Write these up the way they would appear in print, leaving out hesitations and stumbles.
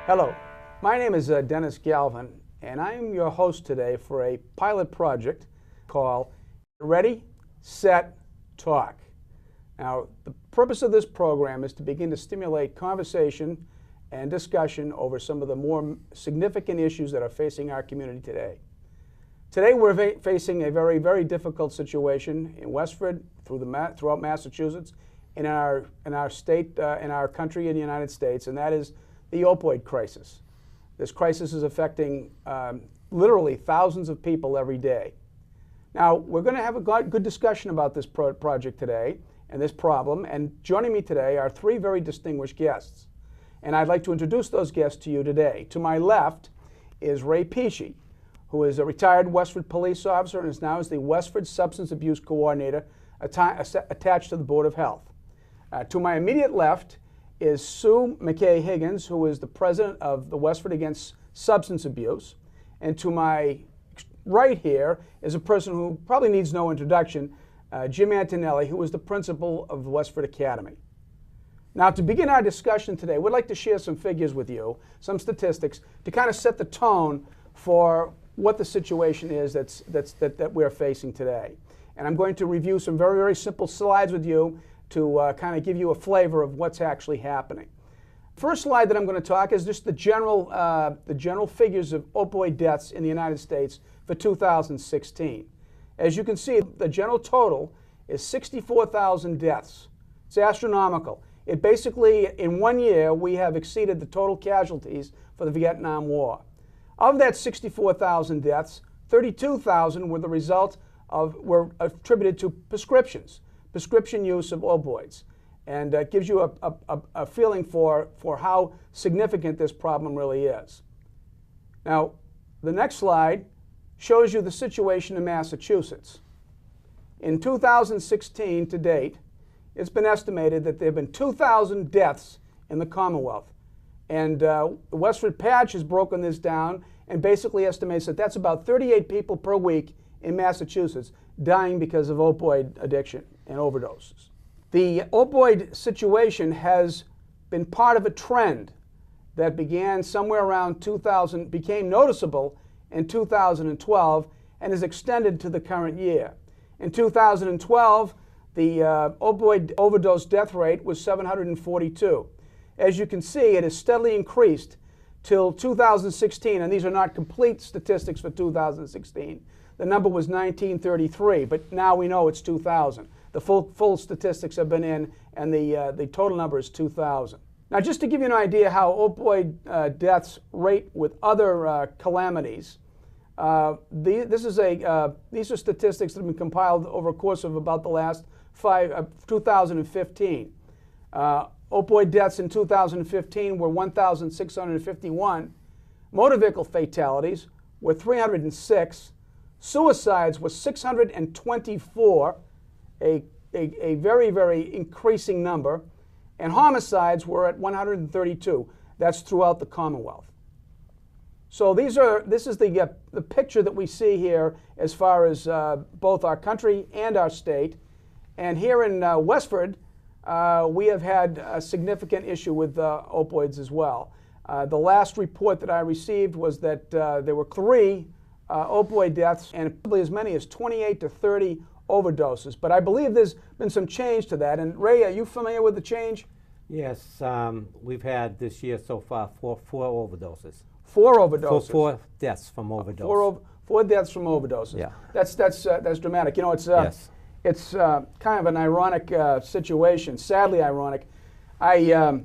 Hello, my name is Dennis Galvin, and I am your host today for a pilot project called Ready, Set, Talk. Now, the purpose of this program is to begin to stimulate conversation and discussion over some of the more significant issues that are facing our community today. Today we're facing a very, very difficult situation in Westford, throughout Massachusetts, in our state, in our country, in the United States, and that is the opioid crisis. This crisis is affecting literally thousands of people every day. Now, we're going to have a good discussion about this project today and this problem, and joining me today are three very distinguished guests. And I'd like to introduce those guests to you today. To my left is Ray Pesci, who is a retired Westford police officer and is now the Westford Substance Abuse Coordinator attached to the Board of Health. To my immediate left is Sue McKay-Higgins, who is the president of the Westford Against Substance Abuse. And to my right here is a person who probably needs no introduction, Jim Antonelli, who is the principal of the Westford Academy. Now, to begin our discussion today, we'd like to share some figures with you, some statistics, to kind of set the tone for what the situation is that we're facing today. And I'm going to review some very, very simple slides with you to kind of give you a flavor of what's actually happening. First slide that I'm going to talk is just the general figures of opioid deaths in the United States for 2016. As you can see, the general total is 64,000 deaths. It's astronomical. It basically, in 1 year, we have exceeded the total casualties for the Vietnam War. Of that 64,000 deaths, 32,000 were attributed to prescription use of opioids. And it gives you a feeling for how significant this problem really is. Now, the next slide shows you the situation in Massachusetts. In 2016 to date, it's been estimated that there have been 2,000 deaths in the Commonwealth. And the Westford Patch has broken this down and basically estimates that that's about 38 people per week in Massachusetts dying because of opioid addiction and overdoses. The opioid situation has been part of a trend that began somewhere around 2000, became noticeable in 2012, and is extended to the current year. In 2012, the opioid overdose death rate was 742. As you can see, it has steadily increased till 2016, and these are not complete statistics for 2016. The number was 1933, but now we know it's 2,000. The full statistics have been in, and the total number is 2,000. Now, just to give you an idea how opioid deaths rate with other calamities, these are statistics that have been compiled over a course of about the last 2015. Opioid deaths in 2015 were 1,651. Motor vehicle fatalities were 306. Suicides were 624, a very, very increasing number. And homicides were at 132. That's throughout the Commonwealth. So this is the picture that we see here as far as both our country and our state. And here in Westford, we have had a significant issue with opioids as well. The last report that I received was that there were 3 opioid deaths and probably as many as 28 to 30 overdoses. But I believe there's been some change to that. And Ray, are you familiar with the change? Yes, we've had this year so far four overdoses. 4 overdoses. Four deaths from overdose. 4 deaths from overdoses. Yeah. That's dramatic. You know, it's yes. It's kind of an ironic situation, sadly ironic. I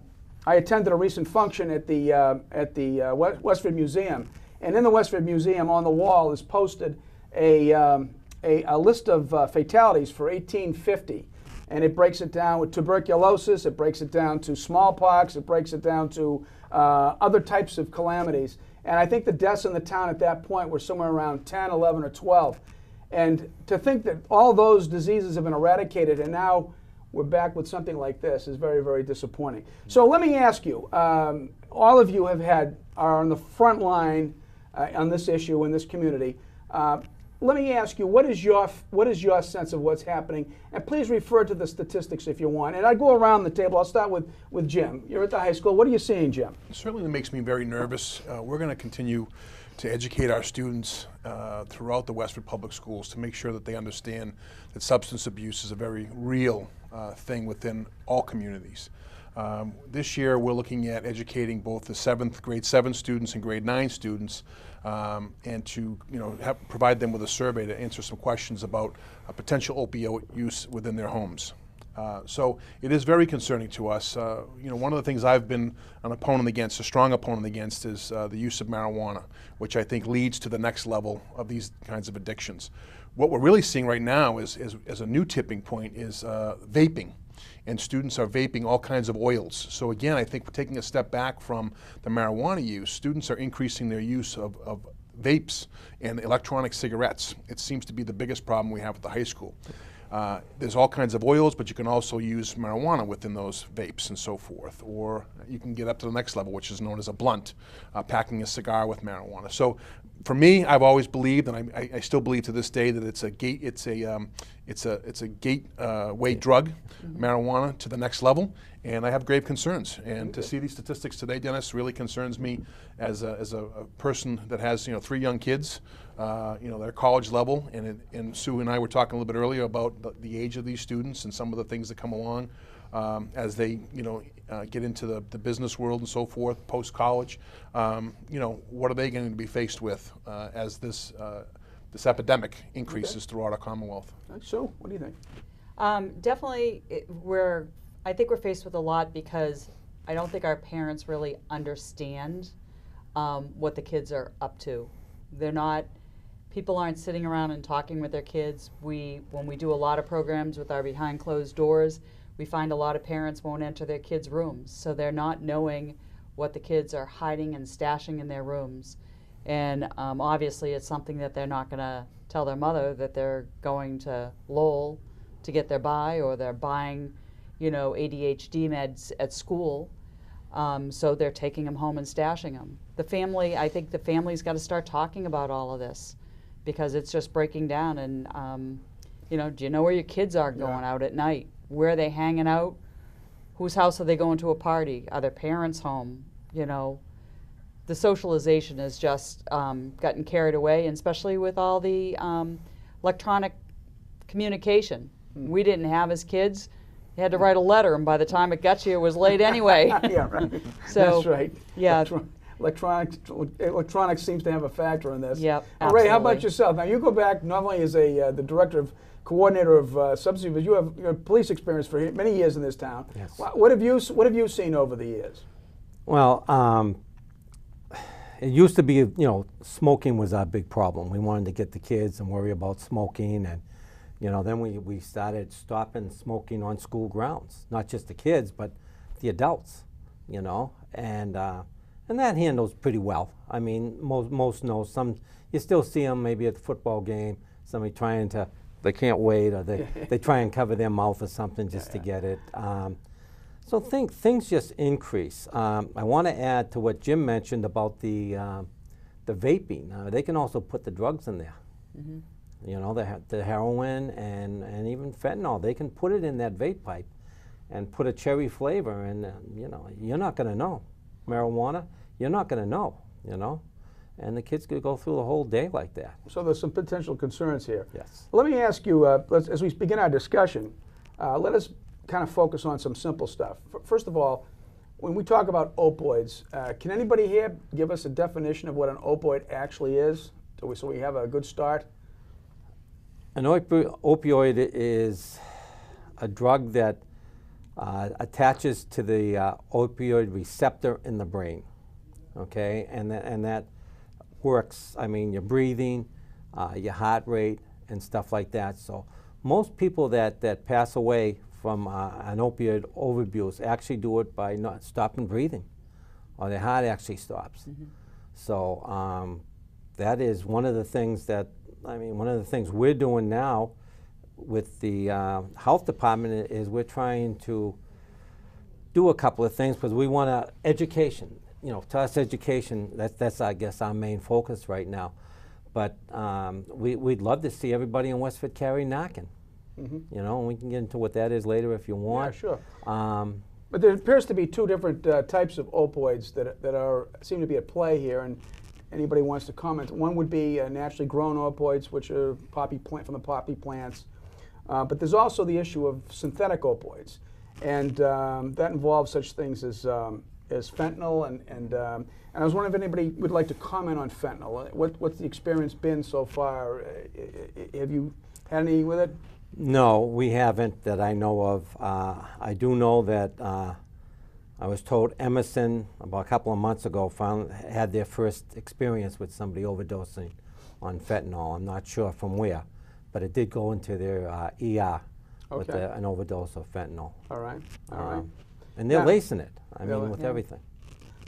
attended a recent function at the Westford Museum, and in the Westford Museum on the wall is posted a list of fatalities for 1850, and it breaks it down with tuberculosis, it breaks it down to smallpox, it breaks it down to other types of calamities. And I think the deaths in the town at that point were somewhere around 10, 11, or 12. And to think that all those diseases have been eradicated and now we're back with something like this is very, very disappointing. So let me ask you, all of you are on the front line on this issue in this community. let me ask you, what is your sense of what's happening? And please refer to the statistics if you want. And I go around the table. I'll start with Jim. You're at the high school. What are you seeing, Jim? Certainly it makes me very nervous. We're going to continue to educate our students throughout the Westford Public Schools to make sure that they understand that substance abuse is a very real thing within all communities. This year we're looking at educating both the grade 7 students and grade 9 students and to provide them with a survey to answer some questions about potential opioid use within their homes. So it is very concerning to us. One of the things I've been a strong opponent against, is the use of marijuana, which I think leads to the next level of these kinds of addictions. What we're really seeing right now is a new tipping point is vaping. And students are vaping all kinds of oils. So again, I think we're taking a step back from the marijuana use. Students are increasing their use of vapes and electronic cigarettes. It seems to be the biggest problem we have at the high school. There's all kinds of oils, but you can also use marijuana within those vapes and so forth. Or you can get up to the next level, which is known as a blunt, packing a cigar with marijuana. So for me, I've always believed, and I still believe to this day, that it's a gateway drug, marijuana, to the next level. And I have grave concerns. And to see these statistics today, Dennis, really concerns me as a person that has 3 young kids. They're college level, and Sue and I were talking a little bit earlier about the age of these students and some of the things that come along as they get into the business world and so forth, post-college. What are they going to be faced with as this epidemic increases throughout our Commonwealth? Sue, what do you think? Definitely, I think we're faced with a lot because I don't think our parents really understand what the kids are up to. People aren't sitting around and talking with their kids. When we do a lot of programs with our behind closed doors, we find a lot of parents won't enter their kids' rooms, so they're not knowing what the kids are hiding and stashing in their rooms. And obviously it's something that they're not going to tell their mother, that they're going to Lowell to get their buy, or they're buying ADHD meds at school. So they're taking them home and stashing them. I think the family's got to start talking about all of this, because it's just breaking down. And do you know where your kids are going out at night? Where are they hanging out? Whose house are they going to a party? Are their parents home? The socialization has just gotten carried away, and especially with all the electronic communication. We didn't have as kids. You had to write a letter, and by the time it got you, it was late anyway. Yeah, right. So, that's right. Yeah. Electronics seems to have a factor in this. Yep, Ray, how absolutely. about yourself? Now, you go back not only as the coordinator of substance abuse, but you have police experience for many years in this town. Yes. What have you seen over the years? Well, it used to be, smoking was our big problem. We wanted to get the kids and worry about smoking, and then we started stopping smoking on school grounds. Not just the kids, but the adults, and that handles pretty well. I mean, most know. Some you still see them maybe at the football game. Somebody they can't wait, or they try and cover their mouth or something just to get it. So things just increase. I want to add to what Jim mentioned about the vaping. They can also put the drugs in there. Mm-hmm. The heroin and even fentanyl. They can put it in that vape pipe and put a cherry flavor, and you're not going to know. Marijuana, you're not going to know. And the kids could go through the whole day like that. So there's some potential concerns here. Yes. Let me ask you, as we begin our discussion, let us kind of focus on some simple stuff. First of all, when we talk about opioids, can anybody here give us a definition of what an opioid actually is, so we have a good start? An opioid is a drug that attaches to the opioid receptor in the brain, okay? And that works, your breathing, your heart rate, and stuff like that. So most people that pass away from an opioid overabuse actually do it by not stopping breathing, or their heart actually stops. Mm-hmm. So that is one of the things we're doing now with the health department is we're trying to do a couple of things, because we want education. To us, education, that's I guess our main focus right now. But we'd love to see everybody in Westford carry Narcan. You know, and we can get into what that is later if you want. Yeah, sure. But there appears to be two different types of opioids that seem to be at play here, and anybody wants to comment. One would be naturally grown opioids, which are from the poppy plants. But there's also the issue of synthetic opioids, and that involves such things as fentanyl. And I was wondering if anybody would like to comment on fentanyl. What's the experience been so far? Have you had any with it? No, we haven't that I know of. I do know that I was told Emerson about a couple of months ago had their first experience with somebody overdosing on fentanyl. I'm not sure from where, but it did go into their ER with an overdose of fentanyl. All right, all right. And they're lacing it. I mean, Really? with everything.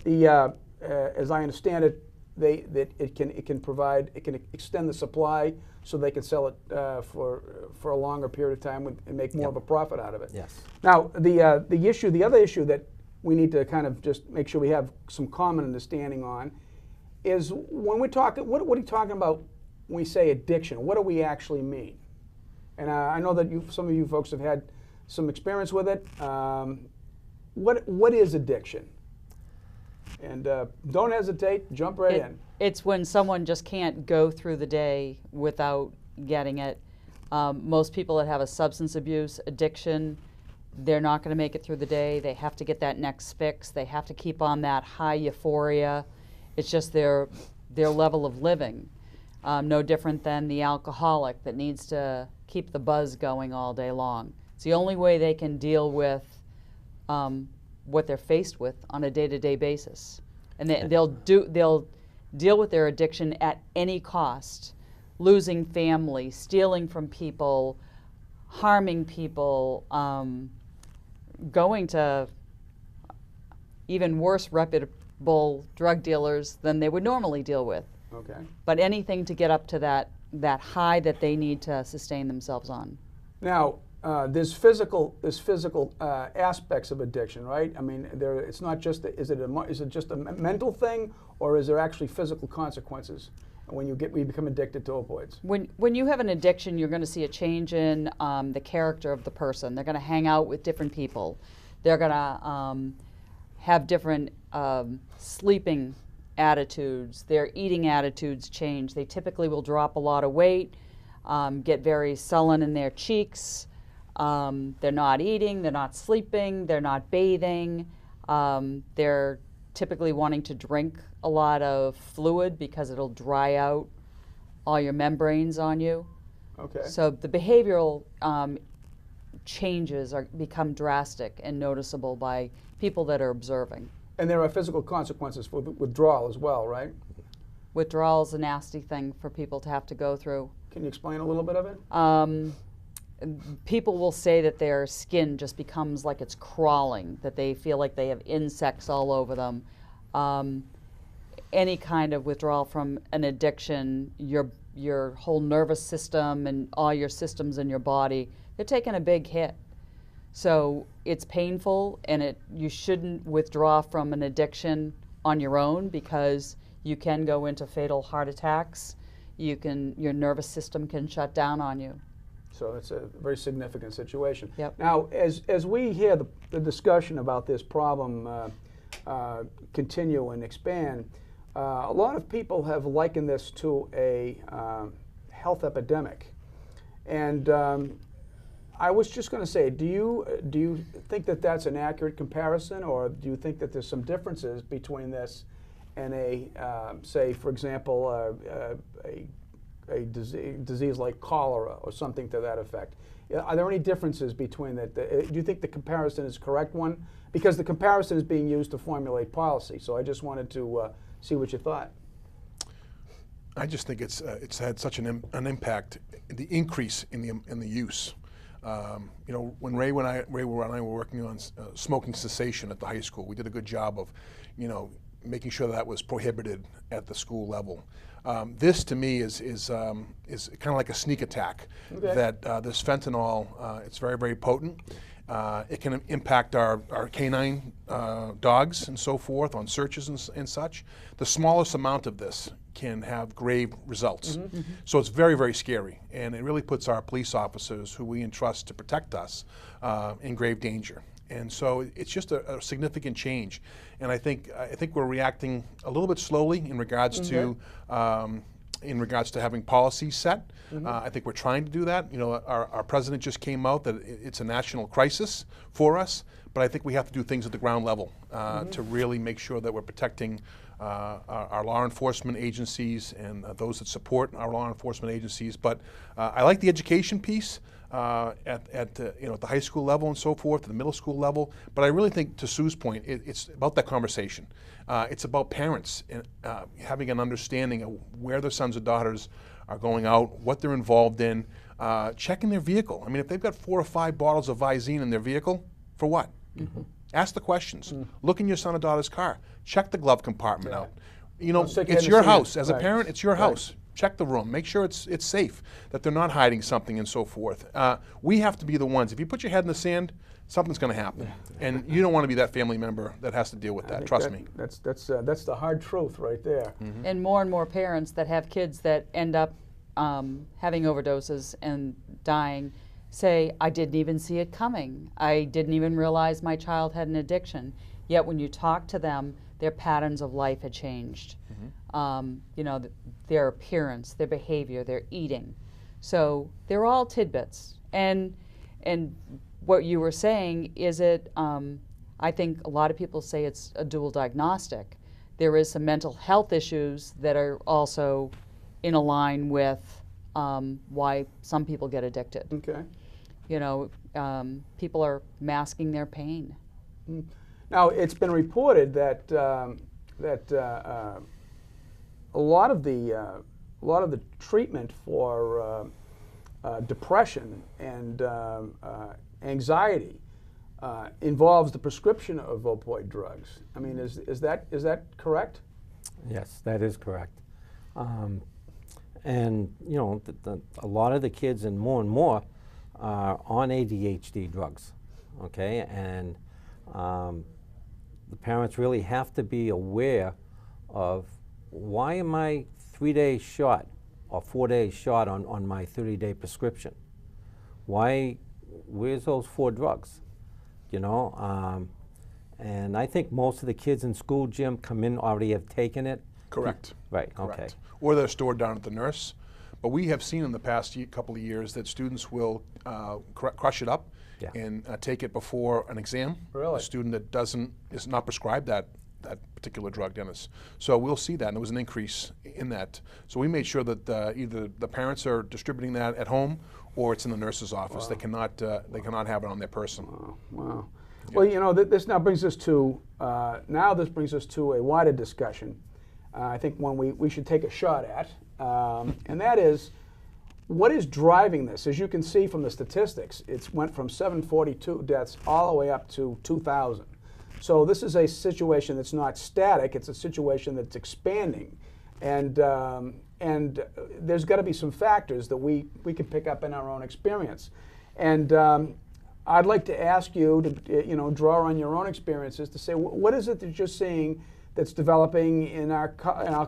As I understand it, it can extend the supply so they can sell it for a longer period of time and make more of a profit out of it. Yes. Now, the other issue that we need to kind of just make sure we have some common understanding on is when we're talking, what are you talking about when we say addiction? What do we actually mean? And I know that some of you folks have had some experience with it. What is addiction? And don't hesitate, jump right in. It's when someone just can't go through the day without getting it. Most people that have a substance abuse addiction, they're not going to make it through the day. They have to get that next fix. They have to keep on that high euphoria. It's just their level of living. No different than the alcoholic that needs to keep the buzz going all day long. It's the only way they can deal with what they're faced with on a day-to-day basis. And they'll deal with their addiction at any cost, losing family, stealing from people, harming people, going to even worse reputable drug dealers than they would normally deal with. Okay. But anything to get up to that high that they need to sustain themselves on. Now, there's physical aspects of addiction, right? I mean, it's not just is it just a mental thing, or is there actually physical consequences when you become addicted to opioids? When you have an addiction, you're going to see a change in the character of the person. They're going to hang out with different people. They're going to have different sleeping attitudes. Their eating attitudes change. They typically will drop a lot of weight, get very sullen in their cheeks. They're not eating, they're not sleeping, they're not bathing. They're typically wanting to drink a lot of fluid because it'll dry out all your membranes on you. Okay. So the behavioral changes become drastic and noticeable by people that are observing. And there are physical consequences for withdrawal as well, right? Withdrawal is a nasty thing for people to have to go through. Can you explain a little bit of it? People will say that their skin just becomes like it's crawling, that they feel like they have insects all over them. Any kind of withdrawal from an addiction, your whole nervous system and all your systems in your body, they're taking a big hit. So it's painful, and you shouldn't withdraw from an addiction on your own because you can go into fatal heart attacks. Your nervous system can shut down on you. So it's a very significant situation. Yep. Now, as we hear the discussion about this problem continue and expand, a lot of people have likened this to a health epidemic. And I was just going to say, do you think that that's an accurate comparison, or do you think that there's some differences between this and say, for example, a disease like cholera or something to that effect? Are there any differences between that? Do you think the comparison is a correct one? Because the comparison is being used to formulate policy. So I just wanted to see what you thought. I just think it's had such an impact, the increase in the use. You know, when Ray and I were working on smoking cessation at the high school, we did a good job of, you know, making sure that was prohibited at the school level. This, to me, is kind of like a sneak attack. Okay. That this fentanyl, it's very, very potent. It can impact our canine dogs and so forth on searches and such. The smallest amount of this can have grave results. So it's very, very scary, and it really puts our police officers, who we entrust to protect us, in grave danger. And so it's just a significant change. And I think we're reacting a little bit slowly in regards to having policies set. I think we're trying to do that. You know, our president just came out that it's a national crisis for us, but I think we have to do things at the ground level to really make sure that we're protecting our law enforcement agencies and those that support our law enforcement agencies. But I like the education piece. At the high school level and so forth, at the middle school level. But I really think, to Sue's point, it's about that conversation. It's about parents having an understanding of where their sons or daughters are going out, what they're involved in, checking their vehicle. I mean, if they've got 4 or 5 bottles of Visine in their vehicle, for what? Ask the questions. Look in your son or daughter's car. Check the glove compartment out. You know, it's your house. As a parent, it's your house. Check the room. Make sure it's safe, that they're not hiding something and so forth. We have to be the ones. If you put your head in the sand, something's going to happen, and you don't want to be that family member that has to deal with that. Trust me. That's the hard truth right there. And more parents that have kids that end up having overdoses and dying say, I didn't even see it coming. I didn't even realize my child had an addiction. Yet when you talk to them, their patterns of life had changed. You know, their appearance, their behavior, their eating. So they're all tidbits. And what you were saying is I think a lot of people say it's a dual diagnostic. There is some mental health issues that are also in a line with why some people get addicted. Okay. You know, people are masking their pain. Now, it's been reported that a lot of the treatment for depression and anxiety involves the prescription of opioid drugs. I mean, is that correct? Yes, that is correct. And you know, a lot of the kids and more are on ADHD drugs. Okay, and the parents really have to be aware of, why am I 3 days short or 4 days short on my 30-day prescription? Where's those 4 drugs? You know, and I think most of the kids in school, Jim, come in already have taken it. Correct. Right, Correct. okay. Or they're stored down at the nurse. But we have seen in the past couple of years that students will crush it up and take it before an exam. Really? A student that is not prescribed that particular drug, Dennis. So we'll see that, and there was an increase in that. So we made sure that either the parents are distributing that at home, or it's in the nurse's office. Wow. They cannot have it on their person. Wow. Wow. Yeah. Well, you know, this now brings us to a wider discussion. I think one we should take a shot at, and that is, what is driving this? As you can see from the statistics, it's went from 742 deaths all the way up to 2,000. So this is a situation that's not static. It's a situation that's expanding, and there's got to be some factors that we can pick up in our own experience. And I'd like to ask you to draw on your own experiences to say, what is it that you're seeing that's developing in our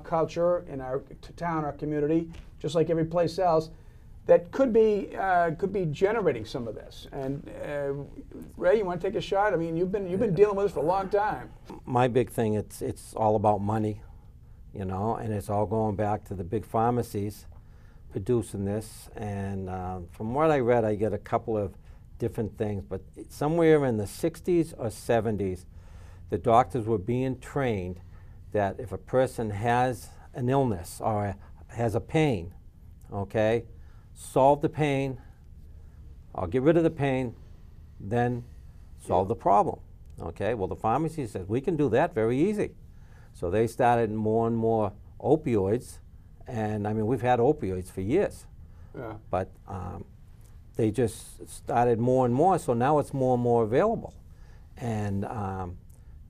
culture, in our town, our community, just like every place else, that could be generating some of this. And Ray, you want to take a shot? I mean, you've been dealing with this for a long time. My big thing, it's all about money, you know, and it's all going back to the big pharmacies producing this. And from what I read, I get a couple of different things, but somewhere in the 60s or 70s, the doctors were being trained that if a person has an illness or has a pain, okay, solve the pain, I'll get rid of the pain, then solve the problem. Okay, well, the pharmacy says we can do that very easy. So they started more and more opioids, and I mean, we've had opioids for years. Yeah. But they just started more and more, so now it's more and more available. And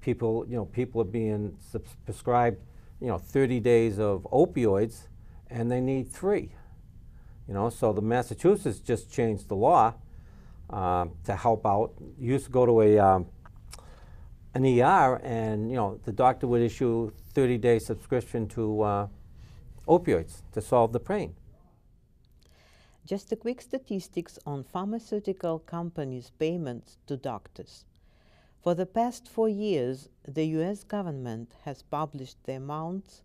people are being prescribed, 30 days of opioids, and they need 3. So the Massachusetts just changed the law to help out. You used to go to an ER, and the doctor would issue 30-day subscription to opioids to solve the pain. Just a quick statistics on pharmaceutical companies' payments to doctors. For the past 4 years, the US government has published the amounts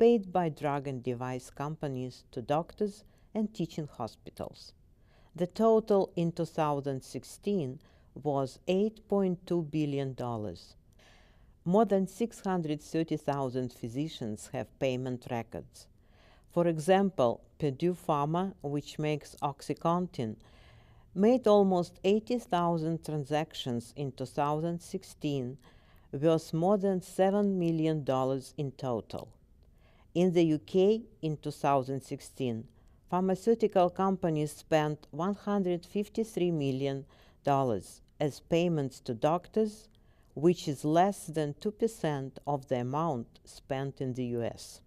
paid by drug and device companies to doctors and teaching hospitals. The total in 2016 was $8.2 billion. More than 630,000 physicians have payment records. For example, Purdue Pharma, which makes OxyContin, made almost 80,000 transactions in 2016, worth more than $7 million in total. In the UK, in 2016, pharmaceutical companies spent $153 million as payments to doctors, which is less than 2% of the amount spent in the US.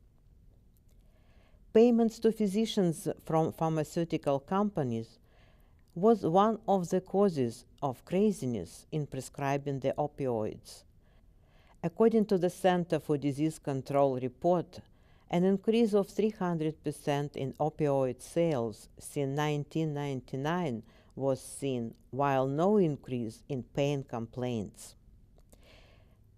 Payments to physicians from pharmaceutical companies was one of the causes of craziness in prescribing the opioids. According to the Center for Disease Control report, an increase of 300% in opioid sales since 1999 was seen, while no increase in pain complaints.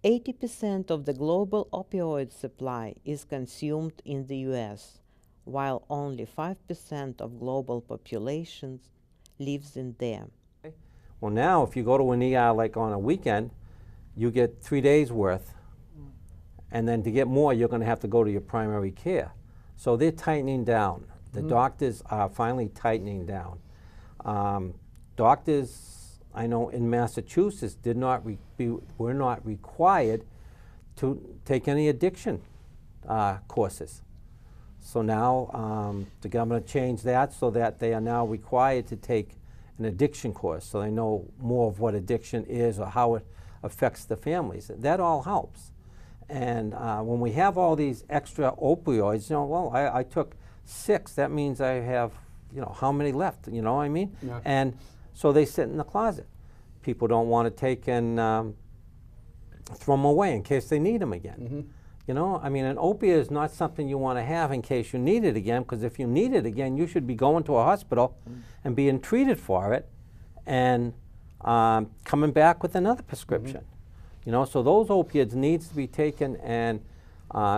80% of the global opioid supply is consumed in the US, while only 5% of global population lives in them. Well, now if you go to an ER like on a weekend, you get 3 days worth, and then to get more, you're going to have to go to your primary care. So they're tightening down. The doctors are finally tightening down. Doctors, I know in Massachusetts, were not required to take any addiction courses. So now the government changed that so that they are now required to take an addiction course, so they know more of what addiction is or how it affects the families. That all helps. And when we have all these extra opioids, well, I took 6. That means I have, how many left? You know what I mean? Yeah. And so they sit in the closet. People don't want to take and throw them away in case they need them again. I mean, an opiate is not something you want to have in case you need it again, because if you need it again, you should be going to a hospital and being treated for it and coming back with another prescription. So those opiates needs to be taken and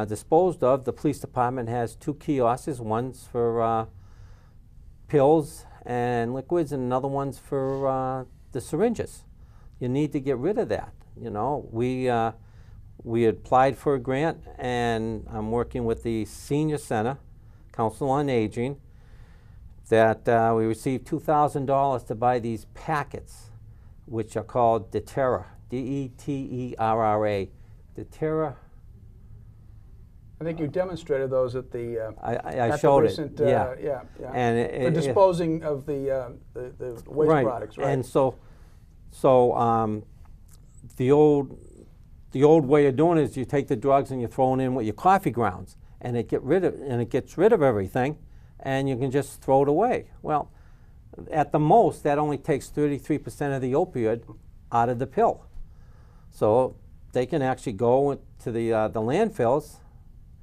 disposed of. The police department has 2 kiosks. One's for pills and liquids, and another one's for the syringes. You need to get rid of that. We applied for a grant, and I'm working with the Senior Center, Council on Aging, that we received $2,000 to buy these packets, which are called Deterra, D-E-T-E-R-R-A, Deterra. I think you demonstrated those at the I showed it. recent, yeah. And for disposing of the waste products, right? And so the old way of doing it is you take the drugs and you throw it in with your coffee grounds, and it gets rid of everything, and you can just throw it away. Well, at the most, that only takes 33% of the opioid out of the pill. So they can actually go to the landfills,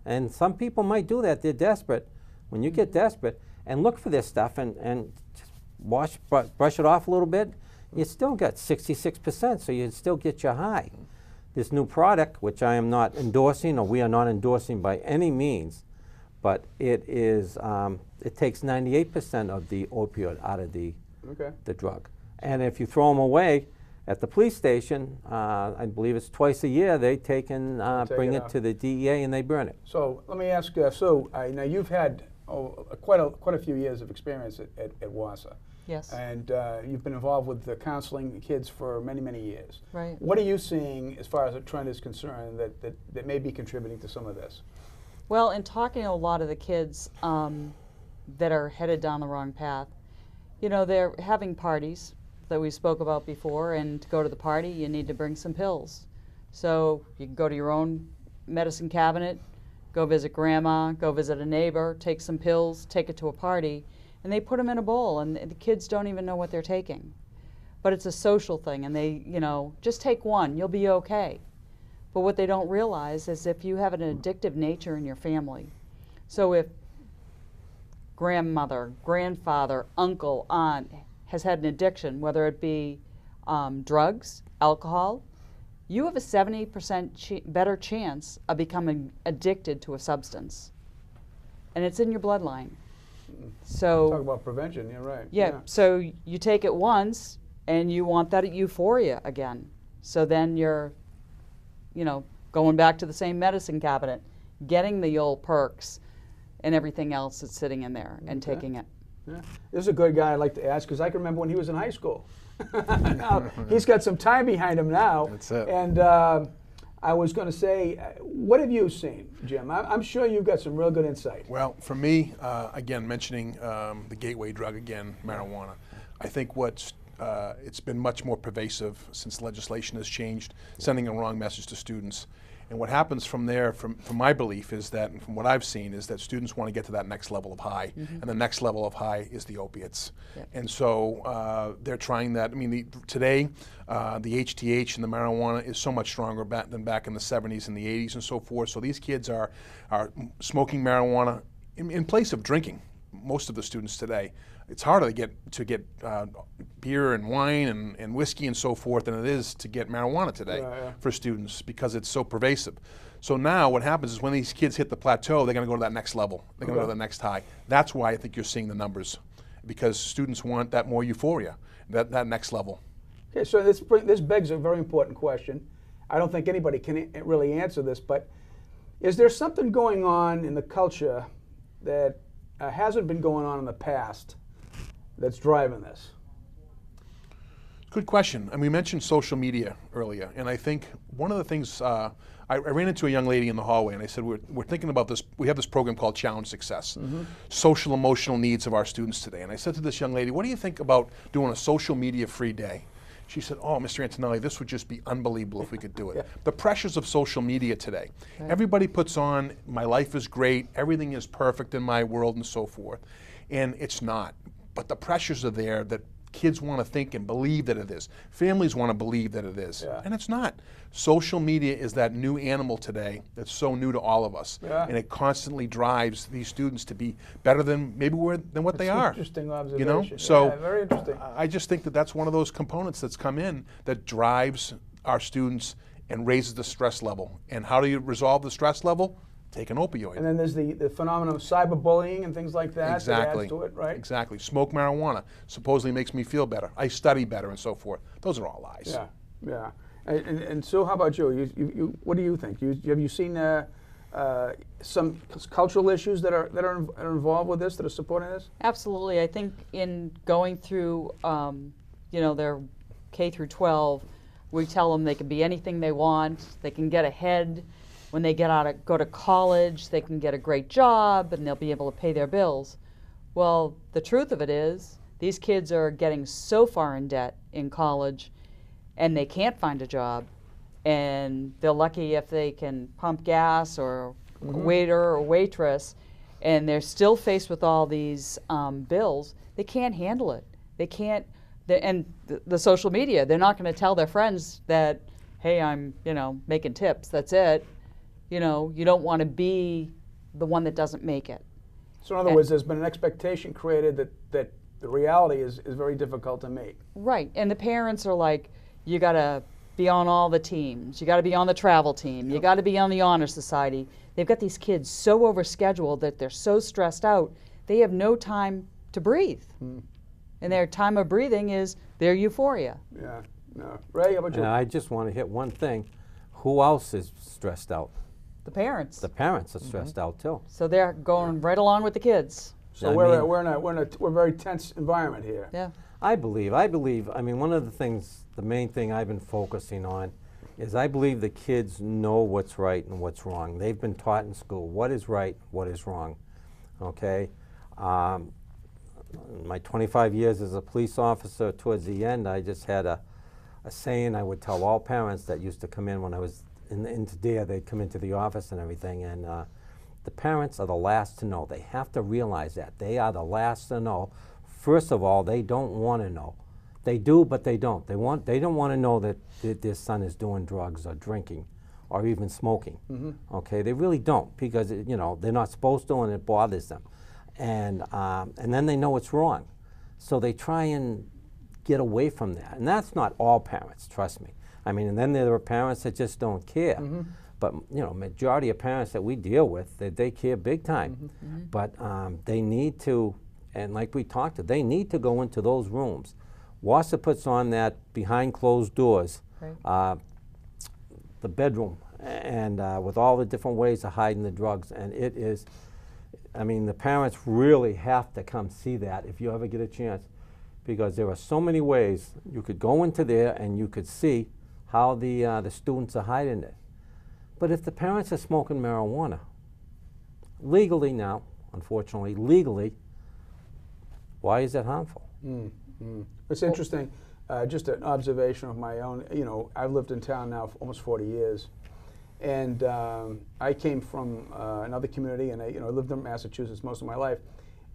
and some people might do that. They're desperate. When you get desperate, and look for this stuff and just brush it off a little bit, you still got 66%, so you still get your high. This new product, which I am not endorsing, or we are not endorsing by any means, but it is, it takes 98% of the opioid out of the drug. And if you throw them away at the police station, I believe it's twice a year, they take and bring it to the DEA and they burn it. So let me ask, Sue, now you've had quite a few years of experience at WASA. Yes. And you've been involved with the counseling kids for many, many years. Right. What are you seeing as far as a trend is concerned that may be contributing to some of this? Well, in talking to a lot of the kids that are headed down the wrong path, they're having parties that we spoke about before, and to go to the party, you need to bring some pills. So you can go to your own medicine cabinet, go visit grandma, go visit a neighbor, take some pills, take it to a party, and they put them in a bowl, and the kids don't even know what they're taking. but it's a social thing, and they, just take one, you'll be okay. But what they don't realize is if you have an addictive nature in your family, so if grandmother, grandfather, uncle, aunt has had an addiction, whether it be drugs, alcohol, you have a 70% better chance of becoming addicted to a substance. And it's in your bloodline. So Talk about prevention, you're right. yeah, so you take it once and you want that euphoria again. So then you're, going back to the same medicine cabinet, getting the old perks and everything else that's sitting in there and taking it. Yeah. This is a good guy I'd like to ask because I can remember when he was in high school. Now, he's got some time behind him now. That's it. And I was going to say, what have you seen, Jim? I'm sure you've got some real good insight. Well, for me, again, mentioning the gateway drug again, marijuana, I think it's been much more pervasive since legislation has changed, sending a wrong message to students. And what happens from there, from my belief, is that, and from what I've seen, is that students want to get to that next level of high, and the next level of high is the opiates. Yep. And so they're trying that. I mean, today, the HTH and the marijuana is so much stronger than back in the 70s and the 80s and so forth. So these kids are smoking marijuana in place of drinking. Most of the students today, it's harder to get beer and wine and whiskey and so forth than it is to get marijuana today for students because it's so pervasive. So now what happens is when these kids hit the plateau, they're going to go to that next level. They're going to go to the next high. That's why I think you're seeing the numbers, because students want that more euphoria, that next level. Okay, so this begs a very important question. I don't think anybody can really answer this, but is there something going on in the culture that hasn't been going on in the past that's driving this? Good question. And we mentioned social media earlier, and I think one of the things, I ran into a young lady in the hallway and I said, we're thinking about this, we have this program called Challenge Success, social emotional needs of our students today. And I said to this young lady, what do you think about doing a social media free day? She said, oh, Mr. Antonelli, this would just be unbelievable if we could do it. The pressures of social media today. Everybody puts on, my life is great, everything is perfect in my world and so forth. And it's not. But the pressures are there that kids want to think and believe that it is. Families want to believe that it is. And it's not. Social media is that new animal today that's so new to all of us. And it constantly drives these students to be better than what they are. Interesting observation. So very interesting. I just think that that's one of those components that's come in that drives our students and raises the stress level. And how do you resolve the stress level? Take an opioid. And then there's the phenomenon of cyberbullying and things like that. Exactly. That adds to it, right? Exactly. Smoke marijuana supposedly makes me feel better. I study better and so forth. Those are all lies. Yeah. And Sue, how about you? What do you think? Have you seen some cultural issues that are involved with this, that are supporting this? Absolutely. I think in going through, their K through 12, we tell them they can be anything they want. They can get ahead. When they go to college, they can get a great job and they'll be able to pay their bills. Well, the truth of it is, these kids are getting so far in debt in college and they can't find a job. And they're lucky if they can pump gas or a waiter or waitress, and they're still faced with all these bills. They can't handle it. They can't, and the social media, they're not going to tell their friends that, hey, I'm, making tips, that's it. You don't want to be the one that doesn't make it. So in other words, there's been an expectation created that the reality is very difficult to meet. Right, and the parents are like, you got to be on all the teams. You got to be on the travel team. You got to be on the honor society. They've got these kids so overscheduled that they're so stressed out, they have no time to breathe. And their time of breathing is their euphoria. Yeah, no. Ray, how about you? And I just want to hit one thing. Who else is stressed out? The parents. The parents are stressed out too. So they're going right along with the kids. So we're in a very tense environment here. Yeah. I believe, I mean, one of the main thing I've been focusing on is I believe the kids know what's right and what's wrong. They've been taught in school what is right, what is wrong, okay? My 25 years as a police officer, towards the end, I just had a saying I would tell all parents that used to come in when I was into DARE, they'd come into the office and everything, and the parents are the last to know. They have to realize that. They are the last to know. First of all, they don't want to know. They do, but they don't. They don't want to know that their son is doing drugs or drinking or even smoking. Okay, they really don't, because they're not supposed to, and it bothers them. And then they know it's wrong, so they try and get away from that. And that's not all parents, trust me. I mean, and then there are parents that just don't care. But majority of parents that we deal with, they care big time. But they need to, and like we talked to, they need to go into those rooms. WASA puts on that behind closed doors, the bedroom, and with all the different ways of hiding the drugs. And it is, I mean, the parents really have to come see that if you ever get a chance, because there are so many ways you could go into there and you could see how the students are hiding it. But if the parents are smoking marijuana, legally now, unfortunately, legally, why is that harmful? It's interesting, just an observation of my own. I've lived in town now for almost 40 years. And I came from another community, and I lived in Massachusetts most of my life.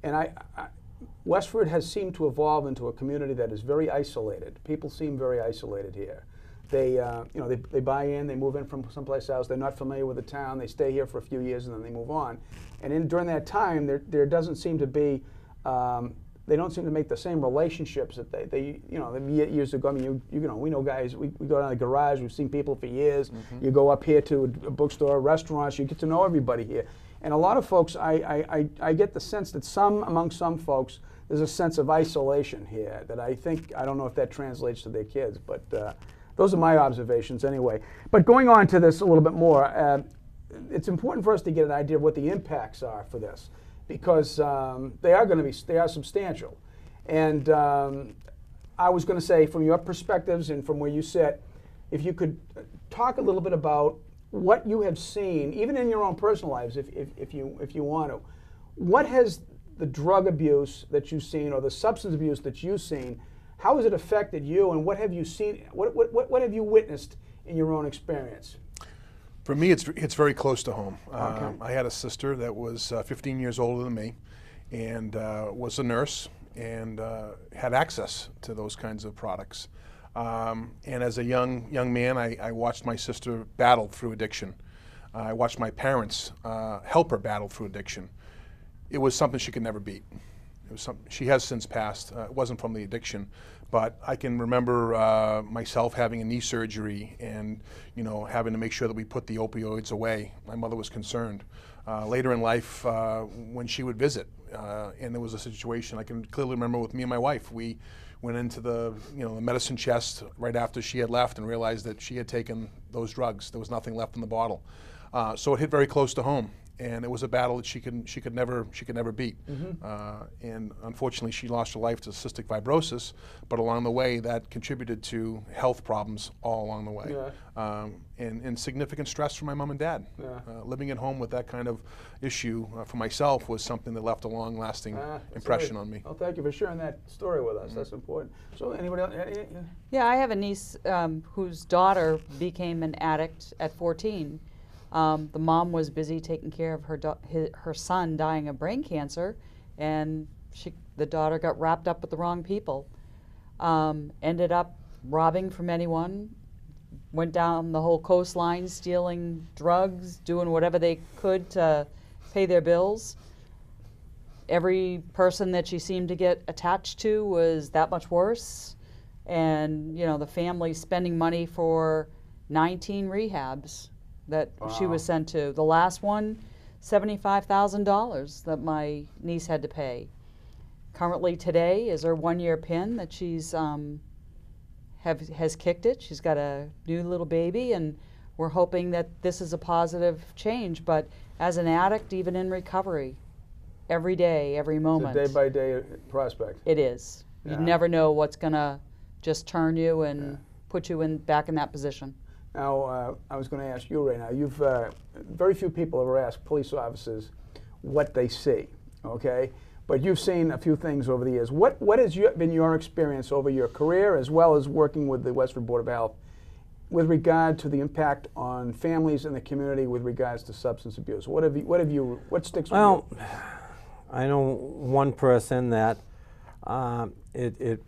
And Westford has seemed to evolve into a community that is very isolated. People seem very isolated here. They, they buy in, they move in from someplace else. They're not familiar with the town. They stay here for a few years and then they move on. And during that time, there doesn't seem to be. They don't seem to make the same relationships that they years ago. I mean, we know guys. We go down to the garage. We've seen people for years. You go up here to a bookstore, restaurants. You get to know everybody here. And a lot of folks, I get the sense that among some folks, there's a sense of isolation here that I don't know if that translates to their kids, but those are my observations anyway. But going on to this a little bit more, it's important for us to get an idea of what the impacts are for this, because they are substantial. And I was going to say, from your perspectives and from where you sit, if you could talk a little bit about what you have seen, even in your own personal lives, if you want to. What has the drug abuse that you've seen, or the substance abuse that you've seen, how has it affected you, and what have you seen? What have you witnessed in your own experience? For me, it's very close to home. I had a sister that was 15 years older than me, and was a nurse, and had access to those kinds of products. And as a young man, I watched my sister battle through addiction. I watched my parents help her battle through addiction. It was something she could never beat. It was something she has since passed. It wasn't from the addiction, but I can remember myself having a knee surgery and having to make sure that we put the opioids away. My mother was concerned. Later in life, when she would visit, and there was a situation I can clearly remember with me and my wife. We went into the medicine chest right after she had left and realized that she had taken those drugs. There was nothing left in the bottle. So it hit very close to home, and it was a battle that she could never beat. And unfortunately, she lost her life to cystic fibrosis. But along the way, that contributed to health problems all along the way, and significant stress for my mom and dad. Living at home with that kind of issue for myself was something that left a long-lasting impression on me. Well, thank you for sharing that story with us. That's important. So, anybody else? Yeah, I have a niece whose daughter became an addict at 14. The mom was busy taking care of her son dying of brain cancer, and the daughter got wrapped up with the wrong people. Ended up robbing from anyone, went down the whole coastline stealing drugs, doing whatever they could to pay their bills. Every person that she seemed to get attached to was that much worse, and the family spending money for 19 rehabs that she was sent to. The last one, $75,000 that my niece had to pay. Currently today is her 1-year pin that she's has kicked it. She's got a new little baby, and we're hoping that this is a positive change. But as an addict, even in recovery, every day, every moment. It's a day-by-day prospect. It is. You never know what's going to just turn you and put you back in that position. Now, I was going to ask you right now, you've, very few people ever ask police officers what they see, okay? But you've seen a few things over the years. What has been your experience over your career, as well as working with the Westford Board of Health, with regard to the impact on families in the community with regards to substance abuse? What sticks with you? I know one person that it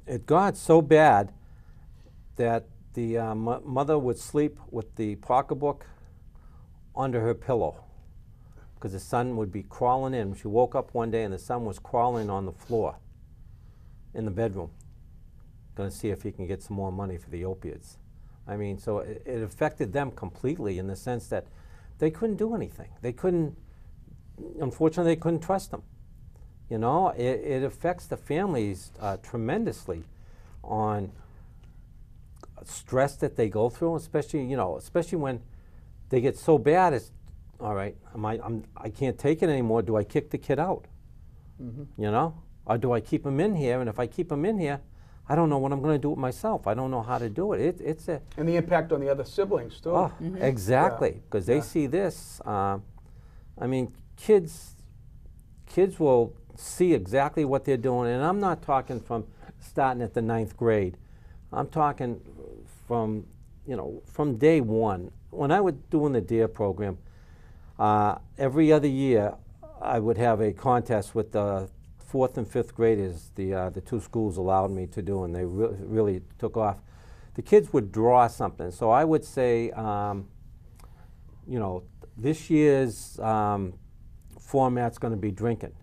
it got so bad that the mother would sleep with the pocketbook under her pillow because the son would be crawling in. She woke up one day and the son was crawling on the floor in the bedroom, going to see if he can get some more money for the opiates. I mean, so it affected them completely in the sense that they couldn't do anything. They couldn't, unfortunately, they couldn't trust them. You know, it affects the families tremendously on stress that they go through, especially, you know, especially when they get so bad. It's all right. I can't take it anymore. Do I kick the kid out? You know, or do I keep him in here? And if I keep him in here, I don't know what I'm going to do with myself. I don't know how to do it. It's a And the impact on the other siblings too. oh, exactly, because they see this. I mean, kids will see exactly what they're doing, and I'm not talking from starting at the 9th grade. I'm talking from, you know, from day one. When I was doing the DARE program, every other year I would have a contest with the 4th and 5th graders. The two schools allowed me to do, and they really took off. The kids would draw something. So I would say, you know, this year's format's going to be drinking,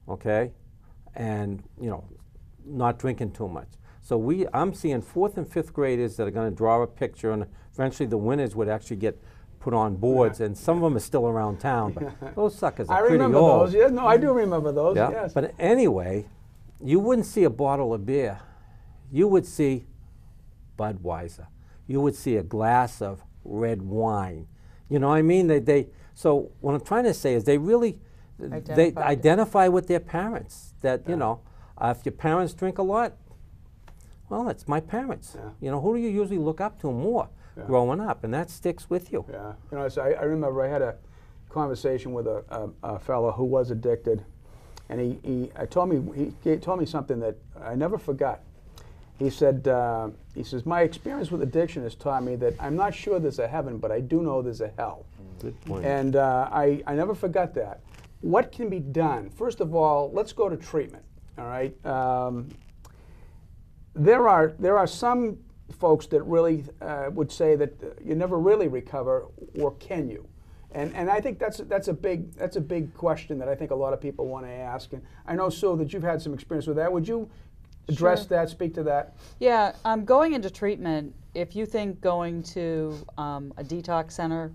okay? And, you know, not drinking too much. So I'm seeing 4th and 5th graders that are going to draw a picture, and eventually the winners would actually get put on boards, and some of them are still around town, but those suckers are I pretty remember old. those. Yeah, no, I do remember those. Yeah. Yes. But anyway, you wouldn't see a bottle of beer. You would see Budweiser. You would see a glass of red wine. You know what I mean? So what I'm trying to say is they really they identify with their parents. That, you know, if your parents drink a lot, well, it's my parents. Yeah. You know, who do you usually look up to more growing up? And that sticks with you. Yeah, you know, so I remember I had a conversation with a fellow who was addicted, and he told me something that I never forgot. He said, he says, my experience with addiction has taught me that I'm not sure there's a heaven, but I do know there's a hell. Good point. And I never forgot that. What can be done? First of all, let's go to treatment. All right. There are some folks that really would say that you never really recover, or can you? And I think that's a big question that I think a lot of people want to ask. And I know, Sue, that you've had some experience with that. Would you address that, speak to that? Yeah, going into treatment, if you think going to a detox center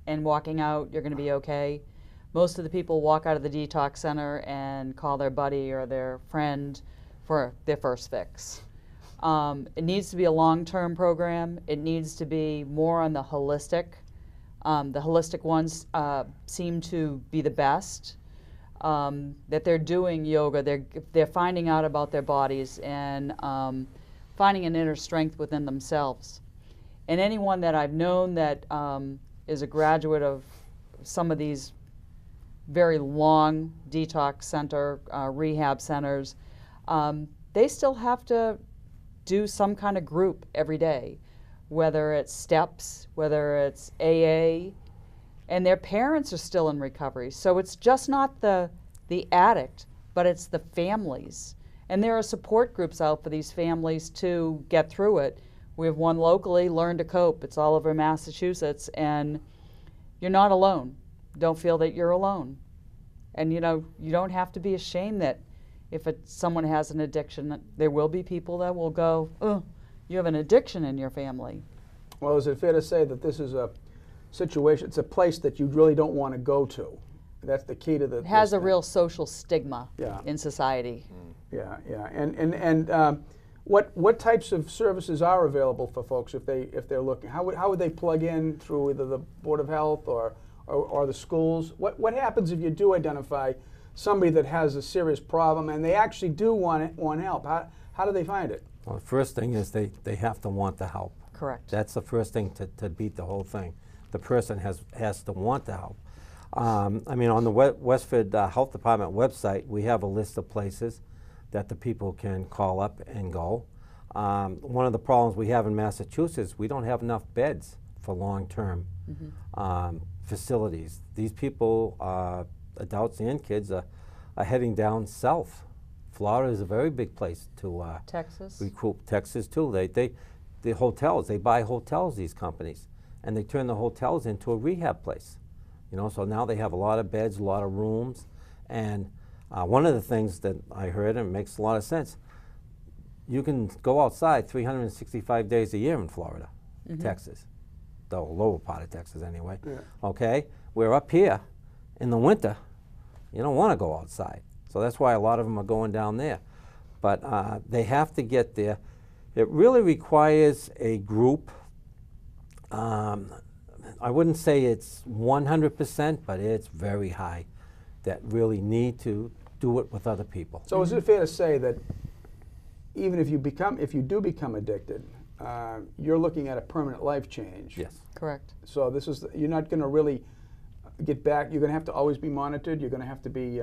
and walking out, you're going to be okay, most of the people walk out of the detox center and call their buddy or their friend for their first fix. It needs to be a long-term program. It needs to be more on the holistic. The holistic ones seem to be the best. That they're doing yoga, they're finding out about their bodies and finding an inner strength within themselves. And anyone that I've known that is a graduate of some of these very long detox center, rehab centers, they still have to do some kind of group every day, whether it's steps, whether it's AA, and their parents are still in recovery. So it's just not the addict, but it's the families. And there are support groups out for these families to get through it. We have one locally, Learn to Cope. It's all over Massachusetts, and you're not alone. Don't feel that you're alone. And you know, you don't have to be ashamed that if someone has an addiction, there will be people that will go, oh, you have an addiction in your family. Well, is it fair to say that this is a situation, it's a place that you really don't want to go to? That's the key to the... It has a real social stigma Yeah. in society. Yeah, yeah. And what types of services are available for folks if they're looking? How would they plug in through either the Board of Health or the schools? What happens if you do identify somebody that has a serious problem and they actually do want help? How do they find it? Well, the first thing is they have to want the help. Correct. That's the first thing to beat the whole thing. The person has to want the help. I mean, on the Westford Health Department website, we have a list of places that the people can call up and go. One of the problems we have in Massachusetts, we don't have enough beds for long-term facilities. These people, adults and kids, are heading down south, Florida is a very big place to Texas. recruit. Texas too. The hotels, they buy hotels, these companies, and they turn the hotels into a rehab place. You know, so now they have a lot of beds, a lot of rooms, and one of the things that I heard, and it makes a lot of sense, you can go outside 365 days a year in Florida, Texas, the lower part of Texas anyway. Yeah. Okay, we're up here in the winter. You don't want to go outside, so that's why a lot of them are going down there. But they have to get there. It really requires a group. I wouldn't say it's 100%, but it's very high that really need to do it with other people. So is it fair to say that even if you do become addicted, you're looking at a permanent life change? Yes. Correct. So you're not going to really get back. You're going to have to always be monitored. You're going to have to be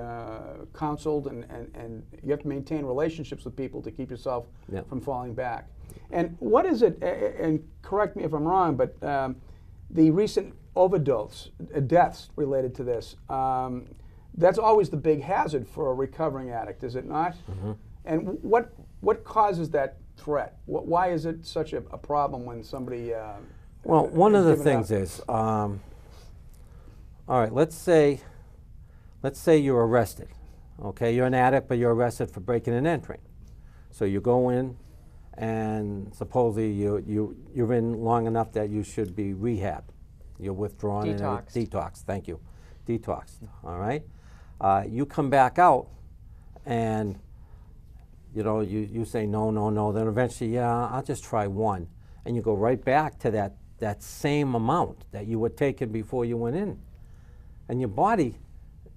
counseled, and you have to maintain relationships with people to keep yourself Yep. from falling back. And what is it? And correct me if I'm wrong, but the recent overdose deaths related to this. That's always the big hazard for a recovering addict, is it not? Mm-hmm. And what causes that threat? Why is it such a problem when somebody? Well, one of the given things up? is, all right, let's say you're arrested. Okay, you're an addict, but you're arrested for breaking and entering. So you go in, and supposedly you're in long enough that you should be rehabbed. You're withdrawn. Detoxed. Detox. Thank you. Detoxed. All right. You come back out, and you know you say no. Then eventually, yeah, I'll just try one, and you go right back to that same amount that you were taking before you went in, and your body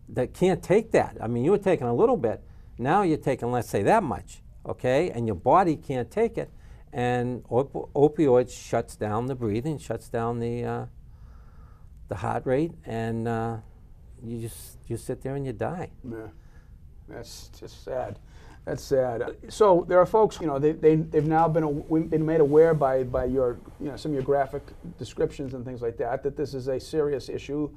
that can't take that. I mean, you were taking a little bit. Now you're taking, let's say, that much. Okay, and your body can't take it, and opioids shuts down the breathing, shuts down the heart rate, and you sit there and you die. Yeah, that's just sad. That's sad. So there are folks, you know, they've now been made aware by your, you know, some of your graphic descriptions and things like that this is a serious issue.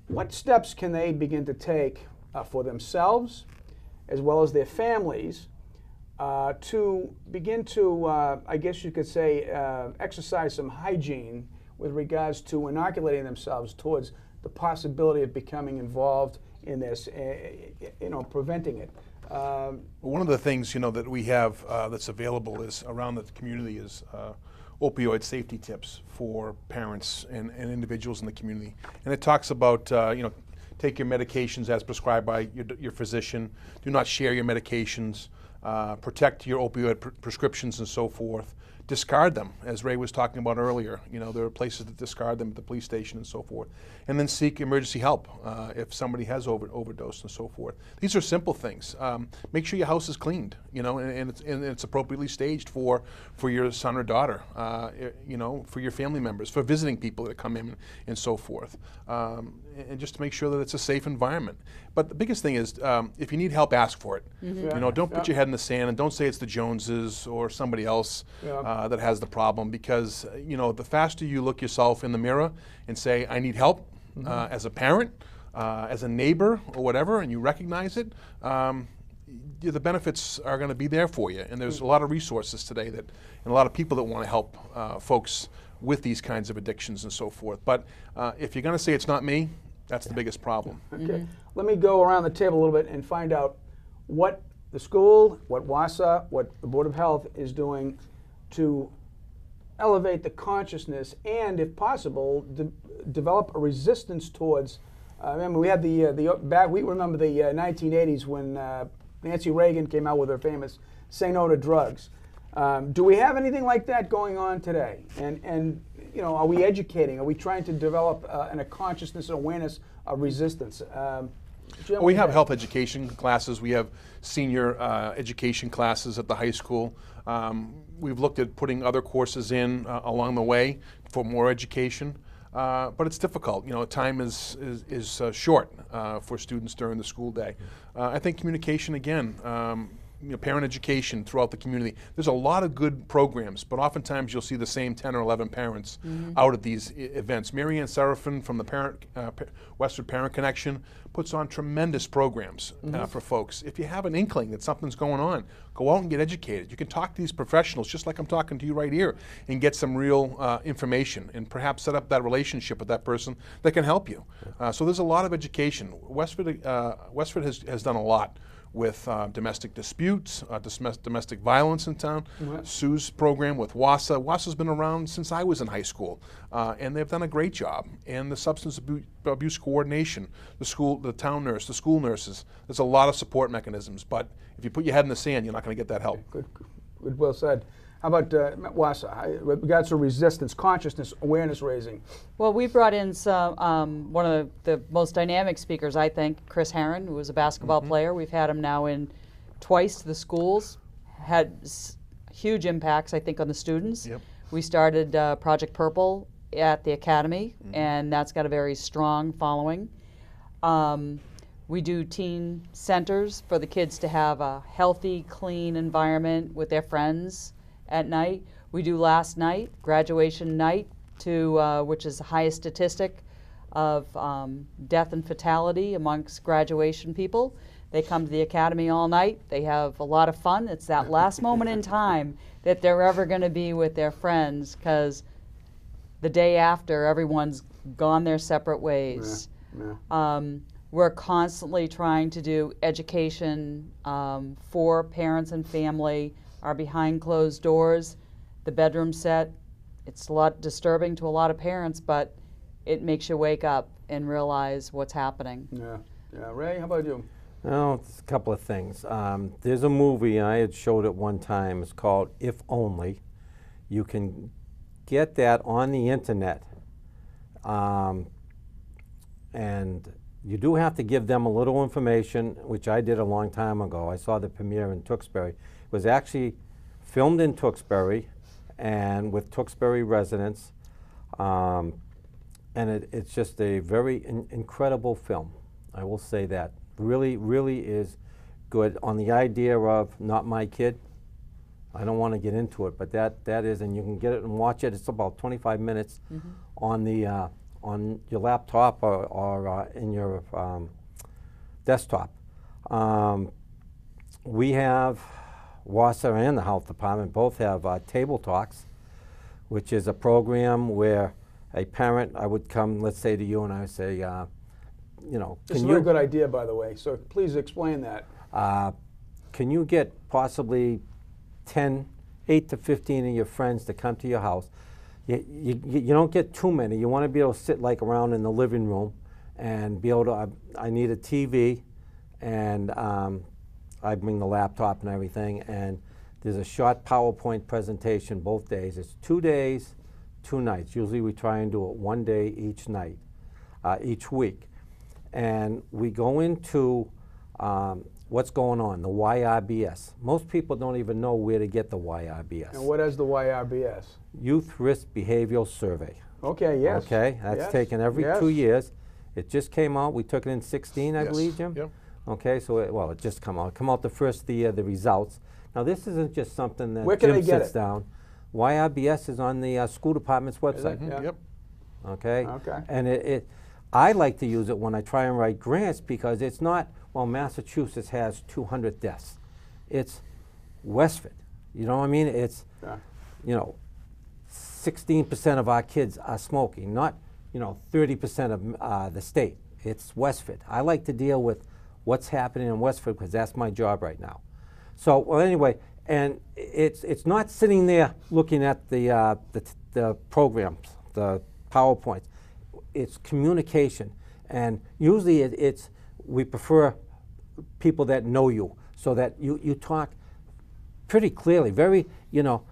What steps can they begin to take for themselves, as well as their families, to begin to, I guess you could say, exercise some hygiene with regards to inoculating themselves towards the possibility of becoming involved in this, you know, preventing it? One of the things, you know, that we have that's available is around the community is opioid safety tips for parents and individuals in the community, and it talks about you know, take your medications as prescribed by your physician. Do not share your medications. Protect your opioid prescriptions and so forth. Discard them, as Ray was talking about earlier. You know, there are places to discard them at the police station and so forth. And then seek emergency help if somebody has overdosed and so forth. These are simple things. Make sure your house is cleaned, you know, and it's appropriately staged for your son or daughter, you know, for your family members, for visiting people that come in and so forth. And just to make sure that it's a safe environment. But the biggest thing is, if you need help, ask for it. Mm-hmm. Yeah. You know, don't put your head in the sand, and don't say it's the Joneses or somebody else that has the problem, because you know, the faster you look yourself in the mirror and say, I need help, as a parent, as a neighbor or whatever, and you recognize it, the benefits are going to be there for you. And there's a lot of resources today and a lot of people that want to help folks with these kinds of addictions and so forth. But if you're going to say it's not me, that's the biggest problem. Okay. Let me go around the table a little bit and find out what the school, what WASA, what the Board of Health is doing to elevate the consciousness and, if possible, develop a resistance towards. Remember, we had we remember the 1980s when Nancy Reagan came out with her famous "Say No to Drugs." Do we have anything like that going on today? And you know, are we educating? Are we trying to develop a consciousness and awareness of resistance? Jim, We have health education classes. We have senior education classes at the high school. We've looked at putting other courses in along the way for more education, but it's difficult. You know, time is short for students during the school day. I think communication again. parent education throughout the community. There's a lot of good programs, but oftentimes you'll see the same 10 or 11 parents out at these events. Mary Ann Seraphin from the Westford Parent Connection puts on tremendous programs for folks. If you have an inkling that something's going on, go out and get educated. You can talk to these professionals just like I'm talking to you right here and get some real information and perhaps set up that relationship with that person that can help you. So there's a lot of education. Westford has done a lot with domestic disputes, domestic violence in town. Sue's program with WASA. WASA's been around since I was in high school, and they've done a great job. And the substance abuse coordination, the town nurse, the school nurses. There's a lot of support mechanisms, but if you put your head in the sand, you're not going to get that help. Good, well said. How about WASA? With regards to resistance, consciousness, awareness raising. Well, we brought in some, one of the most dynamic speakers, I think, Chris Herron, who was a basketball player. We've had him now in twice to the schools, had huge impacts, I think, on the students. Yep. We started Project Purple at the Academy, and that's got a very strong following. We do teen centers for the kids to have a healthy, clean environment with their friends at night. We do last night, graduation night, which is the highest statistic of death and fatality amongst graduation people. They come to the Academy all night. They have a lot of fun. It's that last moment in time that they're ever going to be with their friends, because the day after, everyone's gone their separate ways. We're constantly trying to do education for parents and family. Are behind closed doors, the bedroom set. It's a lot disturbing to a lot of parents, but it makes you wake up and realize what's happening. Yeah. Ray, how about you? Well, it's a couple of things. There's a movie, I had showed it one time, it's called If Only. You can get that on the internet. And you do have to give them a little information, which I did a long time ago. I saw the premiere in Tewksbury. It was actually filmed in Tewksbury and with Tewksbury residents. And it's just a very incredible film. I will say that. Really, really is good on the idea of not my kid. I don't want to get into it, but that is, and you can get it and watch it. It's about 25 minutes on the on your laptop or in your desktop. We have WASA and the Health Department both have Table Talks, which is a program where a parent, I would come, let's say to you, and I would say, you know, It's a very good idea, by the way, so please explain that. Can you get possibly 8 to 15 of your friends to come to your house? You don't get too many. You want to be able to sit like around in the living room and be able to, I need a TV, and I bring the laptop and everything, and there's a short PowerPoint presentation both days. It's 2 days, 2 nights. Usually we try and do it 1 day each night, each week. And we go into what's going on, the YRBS. Most people don't even know where to get the YRBS. And what is the YRBS? Youth Risk Behavioral Survey. Okay, yes. Okay, that's taken every 2 years. It just came out. We took it in 16, I believe, Jim? Yep. Okay, so it just come out the first the results. Now this isn't just something that Where can Jim they get sits it? down. YRBS is on the school department's website. Yeah. Yep. Okay. Okay. And I like to use it when I try and write grants, because it's not, well, Massachusetts has 200 deaths. It's Westford. You know what I mean? It's, you know, 16% of our kids are smoking, not, you know, 30% of the state. It's Westford. I like to deal with what's happening in Westford because that's my job right now. So, well, anyway, and it's not sitting there looking at the programs, the PowerPoints. It's communication, and usually we prefer people that know you, so that you talk pretty clearly, very, you know.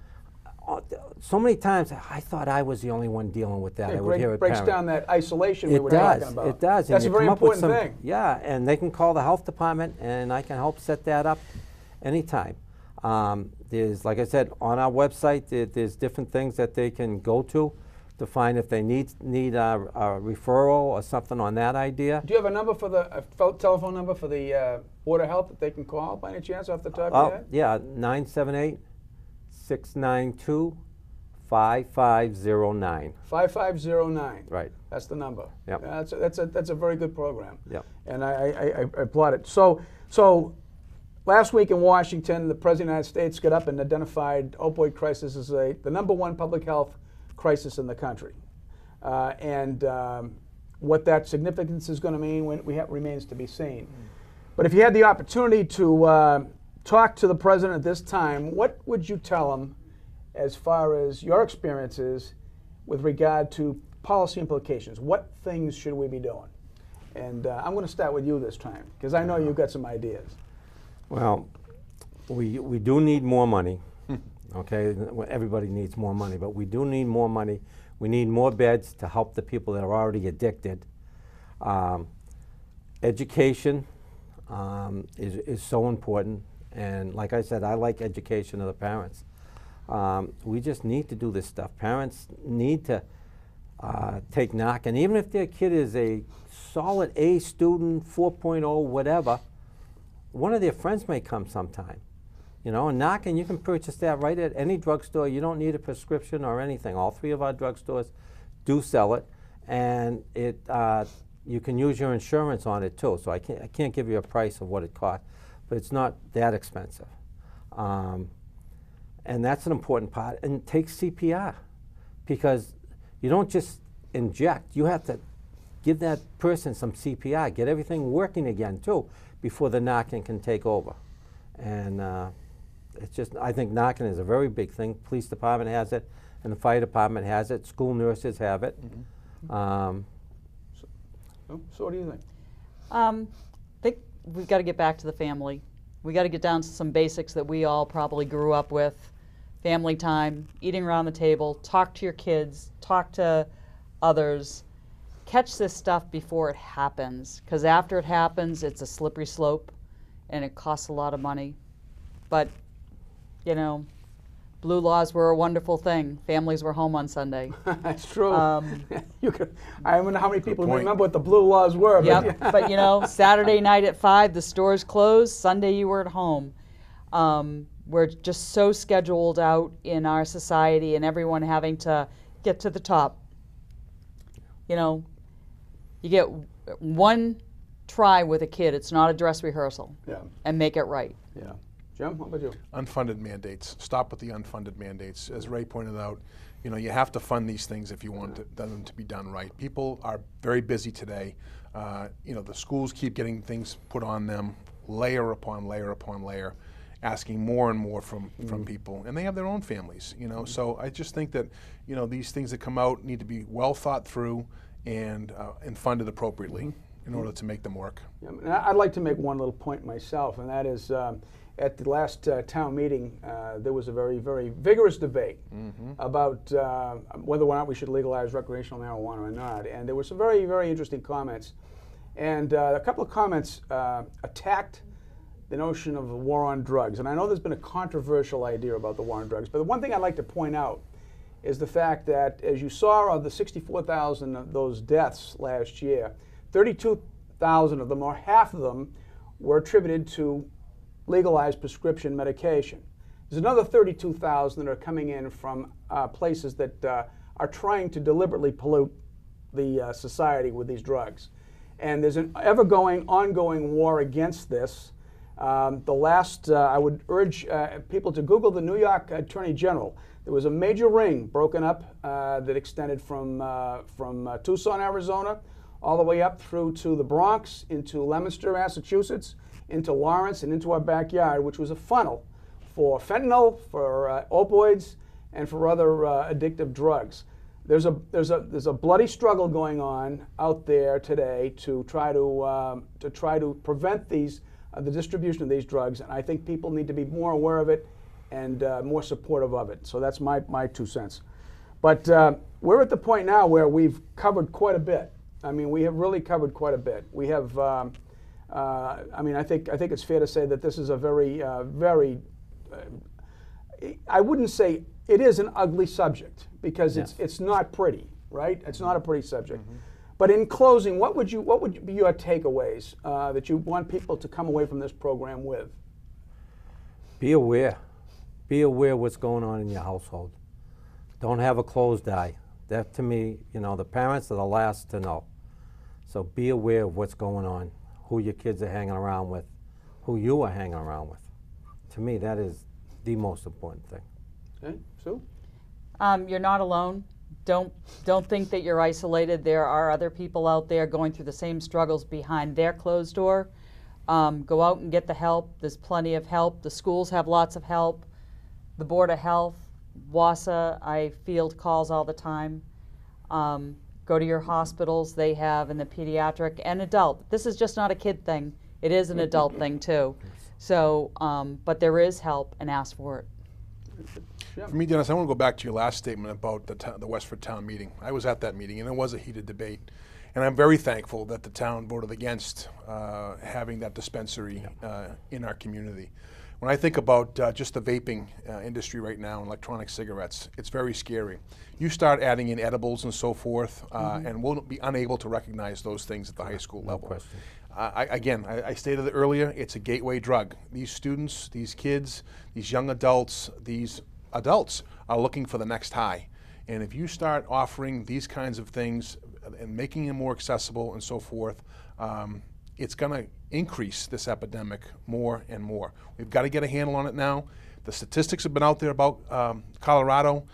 So many times I thought I was the only one dealing with that. Yeah, I would hear it breaks down that isolation we were talking about. It does. That's a very important thing. Yeah, and they can call the health department, and I can help set that up anytime. There's, like I said, on our website, there's different things that they can go to. to find if they need a referral or something on that idea. Do you have a number for the telephone number for the Board of Health that they can call by any chance off the top of your head? Yeah, 978-692-5509. 5509. Right. That's the number. Yep. That's a very good program. Yep. And I applaud it. So last week in Washington, the President of the United States got up and identified opioid crisis as the #1 public health crisis in the country. What that significance is going to mean remains to be seen. But if you had the opportunity to talk to the President at this time, what would you tell him as far as your experiences with regard to policy implications? What things should we be doing? And I'm going to start with you this time, because I know you've got some ideas. Well, we do need more money. Okay, everybody needs more money, but we do need more money. We need more beds to help the people that are already addicted. Education is so important, and like I said, I like education of the parents. We just need to do this stuff. Parents need to take knock, and even if their kid is a solid A student, 4.0, whatever, one of their friends may come sometime. You know, and knocking, you can purchase that right at any drugstore. You don't need a prescription or anything. All 3 of our drugstores do sell it, and you can use your insurance on it too. So I can't give you a price of what it costs, but it's not that expensive. And that's an important part. And take CPR, because you don't just inject. You have to give that person some CPR, get everything working again too, before the knocking can take over. And it's just, I think knocking is a very big thing. Police department has it, and the fire department has it. School nurses have it. So what do you think? I think we've got to get back to the family. We got to get down to some basics that we all probably grew up with. Family time, eating around the table, talk to your kids, talk to others. Catch this stuff before it happens, because after it happens, it's a slippery slope, and it costs a lot of money. But, you know, blue laws were a wonderful thing. Families were home on Sunday. That's true. I don't know how many people point. remember what the blue laws were. Yep, but you know, Saturday night at 5, the stores closed. Sunday you were at home. We're just so scheduled out in our society, and everyone having to get to the top. You know, you get one try with a kid. It's not a dress rehearsal. Yeah. And make it right. Yeah. Jim, what about you? Unfunded mandates. Stop with the unfunded mandates. As Ray pointed out, you know, you have to fund these things if you want them to be done right. People are very busy today. You know, the schools keep getting things put on them, layer upon layer upon layer, asking more and more from people, and they have their own families. You know, so I just think that, you know, these things that come out need to be well thought through and funded appropriately in order to make them work. Yeah, and I'd like to make one little point myself, and that is at the last town meeting, there was a very, very vigorous debate about whether or not we should legalize recreational marijuana or not. And there were some very, very interesting comments. And a couple of comments attacked the notion of a war on drugs. And I know there's been a controversial idea about the war on drugs, but the one thing I'd like to point out is the fact that, as you saw of the 64,000 of those deaths last year, 32,000 of them, or half of them, were attributed to legalized prescription medication. There's another 32,000 that are coming in from places that are trying to deliberately pollute the society with these drugs. And there's an ever-going, ongoing war against this. I would urge people to Google the New York Attorney General. There was a major ring broken up that extended from Tucson, Arizona, all the way up through to the Bronx, into Leominster, Massachusetts, into Lawrence, and into our backyard, which was a funnel for fentanyl, for opioids, and for other addictive drugs. There's a bloody struggle going on out there today to try to prevent the distribution of these drugs, and I think people need to be more aware of it and more supportive of it. So that's my 2 cents. But we're at the point now where we've covered quite a bit. I mean, we have really covered quite a bit. We have. I mean, I think it's fair to say that this is a very, I wouldn't say it is an ugly subject, because Yes. it's not pretty, right? It's not a pretty subject. But in closing, what would be your takeaways that you want people to come away from this program with? Be aware. Be aware what's going on in your household. Don't have a closed eye. That, to me, the parents are the last to know. So be aware of what's going on, who your kids are hanging around with, who you are hanging around with. To me, that is the most important thing. Okay, Sue? You're not alone. Don't think that you're isolated. There are other people out there going through the same struggles behind their closed door. Go out and get the help. There's plenty of help. The schools have lots of help. The Board of Health, WASA, I field calls all the time. Go to your hospitals. They have in the pediatric and adult. This is just not a kid thing. It is an adult thing too. So, but there is help, and ask for it. For me, Dennis, I want to go back to your last statement about the Westford Town meeting. I was at that meeting, and it was a heated debate. And I'm very thankful that the town voted against having that dispensary in our community. When I think about just the vaping industry right now and electronic cigarettes, it's very scary. You start adding in edibles and so forth, and we'll be unable to recognize those things at the high school level. question. I stated it earlier, it's a gateway drug. These students, these kids, these young adults, these adults are looking for the next high. And if you start offering these kinds of things and making them more accessible and so forth, it's going to increase this epidemic more and more. We've got to get a handle on it now. The statistics have been out there about Colorado.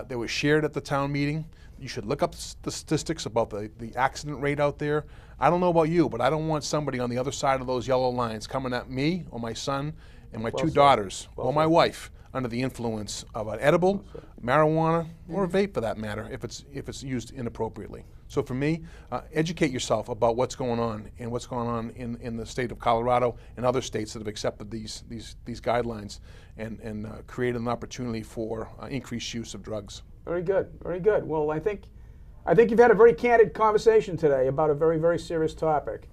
They were shared at the town meeting. You should look up the statistics about the accident rate out there. I don't know about you, but I don't want somebody on the other side of those yellow lines coming at me or my son and my two daughters or my wife under the influence of an edible, marijuana, or a vape for that matter, if it's used inappropriately. So for me, educate yourself about what's going on and what's going on in the state of Colorado and other states that have accepted these guidelines and created an opportunity for increased use of drugs. Very good, very good. Well, I think you've had a very candid conversation today about a very, very serious topic.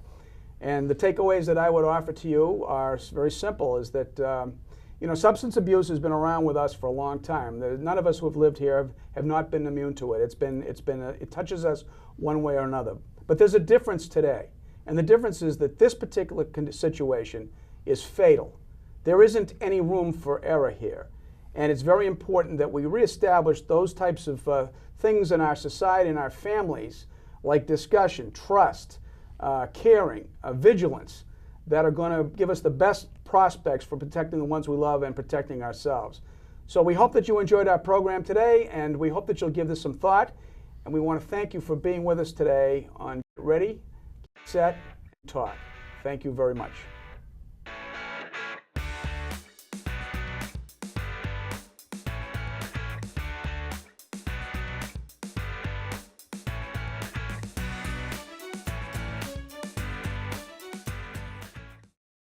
And the takeaways that I would offer to you are very simple, is that substance abuse has been around with us for a long time. None of us who have lived here have not been immune to it. It touches us one way or another. But there's a difference today. And the difference is that this particular situation is fatal. There isn't any room for error here. And it's very important that we reestablish those types of things in our society and our families, like discussion, trust, caring, vigilance, that are going to give us the best prospects for protecting the ones we love and protecting ourselves. So we hope that you enjoyed our program today, and we hope that you'll give this some thought. And we want to thank you for being with us today on Get Ready, Set, Talk. Thank you very much.